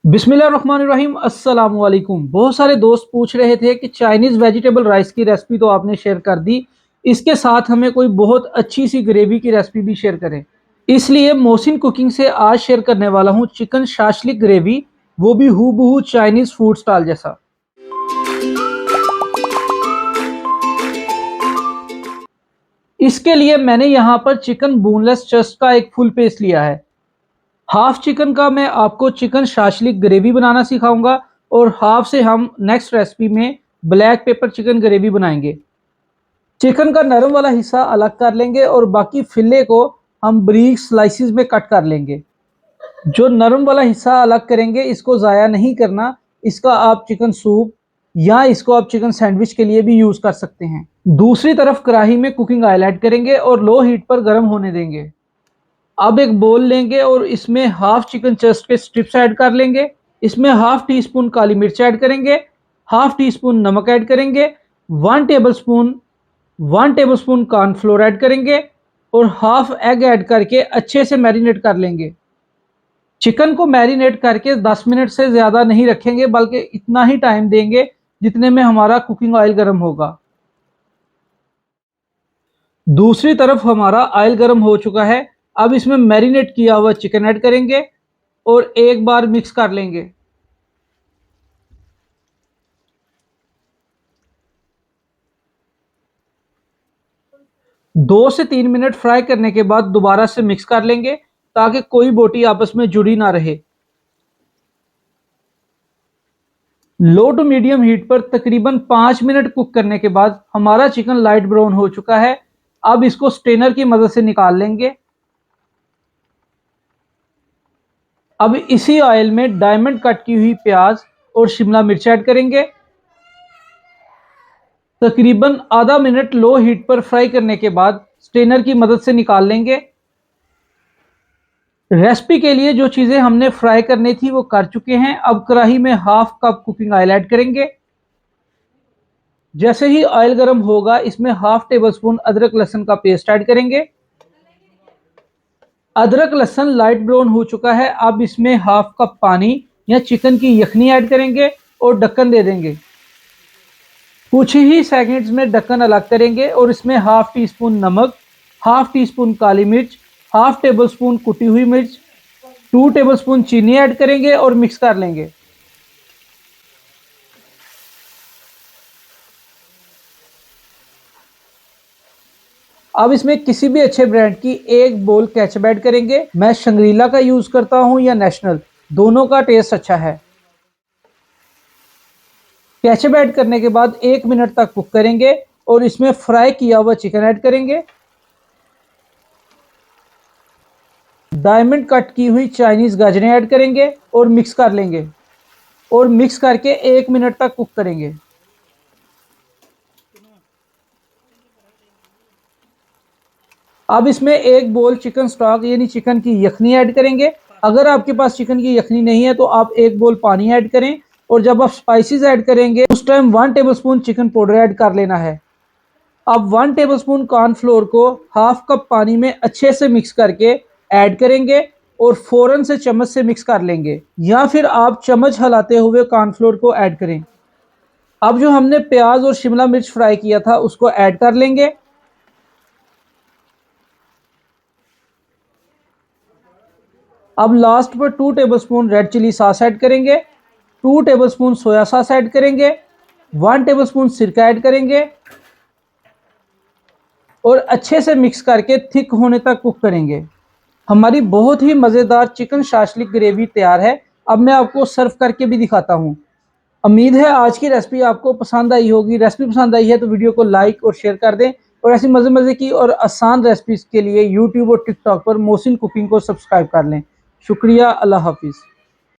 बिस्मिल्लाहिर्रहमानिर्रहीम अस्सलाम वालेकुम। बहुत सारे दोस्त पूछ रहे थे कि चाइनीज़ वेजिटेबल राइस की रेसिपी तो आपने शेयर कर दी, इसके साथ हमें कोई बहुत अच्छी सी ग्रेवी की रेसिपी भी शेयर करें। इसलिए मोहसिन कुकिंग से आज शेयर करने वाला हूँ चिकन शाशलिक ग्रेवी, वो भी हूबहू चाइनीज़ फूड स्टाइल जैसा। इसके लिए मैंने यहाँ पर चिकन बोनलेस चेस्ट का एक फुल पीस लिया है। हाफ चिकन का मैं आपको चिकन शाशलिक ग्रेवी बनाना सिखाऊंगा और हाफ से हम नेक्स्ट रेसिपी में ब्लैक पेपर चिकन ग्रेवी बनाएंगे। चिकन का नरम वाला हिस्सा अलग कर लेंगे और बाकी फिले को हम बारीक स्लाइसिस में कट कर लेंगे। जो नरम वाला हिस्सा अलग करेंगे इसको ज़ाया नहीं करना, इसका आप चिकन सूप या इसको आप चिकन सैंडविच के लिए भी यूज़ कर सकते हैं। दूसरी तरफ कढ़ाई में कुकिंग ऑयल ऐड करेंगे और लो हीट पर गर्म होने देंगे। अब एक बोल लेंगे और इसमें हाफ चिकन चेस्ट के स्ट्रिप्स ऐड कर लेंगे। इसमें हाफ टी स्पून काली मिर्च ऐड करेंगे, हाफ टी स्पून नमक ऐड करेंगे, one table spoon cornflour add करेंगे और हाफ एग ऐड करके अच्छे से मैरिनेट कर लेंगे। चिकन को मैरिनेट करके 10 मिनट से ज़्यादा नहीं रखेंगे, बल्कि इतना ही टाइम देंगे जितने में हमारा कुकिंग ऑयल गर्म होगा। दूसरी तरफ हमारा ऑयल गर्म हो चुका है। अब इसमें मैरिनेट किया हुआ चिकन ऐड करेंगे और एक बार मिक्स कर लेंगे। दो से 3 मिनट फ्राई करने के बाद दोबारा से मिक्स कर लेंगे ताकि कोई बोटी आपस में जुड़ी ना रहे। लो टू मीडियम हीट पर तकरीबन 5 मिनट कुक करने के बाद हमारा चिकन लाइट ब्राउन हो चुका है। अब इसको स्ट्रेनर की मदद से निकाल लेंगे। अब इसी ऑयल में डायमंड कट की हुई प्याज और शिमला मिर्च ऐड करेंगे। तकरीबन आधा मिनट लो हीट पर फ्राई करने के बाद स्ट्रेनर की मदद से निकाल लेंगे। रेसिपी के लिए जो चीज़ें हमने फ्राई करनी थी वो कर चुके हैं। अब कढ़ाई में half cup cooking oil add करेंगे। जैसे ही ऑयल गर्म होगा इसमें हाफ टेबल स्पून अदरक लहसुन का पेस्ट ऐड करेंगे। अदरक लहसुन लाइट ब्राउन हो चुका है। अब इसमें हाफ कप पानी या चिकन की यखनी ऐड करेंगे और ढक्कन दे देंगे। कुछ ही सेकंड्स में ढक्कन अलग करेंगे और इसमें हाफ टी स्पून नमक, हाफ टी स्पून काली मिर्च, हाफ टेबल स्पून कुटी हुई मिर्च, 2 टेबल स्पून चीनी ऐड करेंगे और मिक्स कर लेंगे। अब इसमें किसी भी अच्छे ब्रांड की एक बोल केचप ऐड करेंगे। मैं शंग्रीला का यूज करता हूं या नेशनल, दोनों का टेस्ट अच्छा है। केचप ऐड करने के बाद 1 मिनट तक कुक करेंगे और इसमें फ्राई किया हुआ चिकन ऐड करेंगे। डायमंड कट की हुई चाइनीज गाजरें ऐड करेंगे और मिक्स कर लेंगे और मिक्स करके 1 मिनट तक कुक करेंगे। अब इसमें एक बोल चिकन स्टॉक यानी चिकन की यखनी ऐड करेंगे। अगर आपके पास चिकन की यखनी नहीं है तो आप एक बोल पानी ऐड करें और जब आप स्पाइसेस ऐड करेंगे उस time 1 tablespoon chicken powder add कर लेना है। अब 1 टेबलस्पून कॉर्नफ्लोर को हाफ कप पानी में अच्छे से मिक्स करके ऐड करेंगे और फ़ौरन से चम्मच से मिक्स कर लेंगे, या फिर आप चम्मच हिलाते हुए कॉर्नफ्लोर को ऐड करें। अब जो हमने प्याज और शिमला मिर्च फ्राई किया था उसको ऐड कर लेंगे। अब लास्ट पर 2 tablespoon red chilli sauce add करेंगे, 2 टेबलस्पून सोया सॉस ऐड करेंगे, 1 टेबलस्पून सिरका ऐड करेंगे और अच्छे से मिक्स करके थिक होने तक कुक करेंगे। हमारी बहुत ही मज़ेदार चिकन शाशलिक ग्रेवी तैयार है। अब मैं आपको सर्व करके भी दिखाता हूँ। उम्मीद है आज की रेसिपी आपको पसंद आई होगी। रेसिपी पसंद आई है तो वीडियो को लाइक और शेयर कर दें और ऐसी मज़े मज़े की और आसान रेसिपीज़ के लिए यूट्यूब और टिकटॉक पर मोहसिन कुकिंग को सब्सक्राइब कर लें। शुक्रिया। अल्लाह हाफिज़।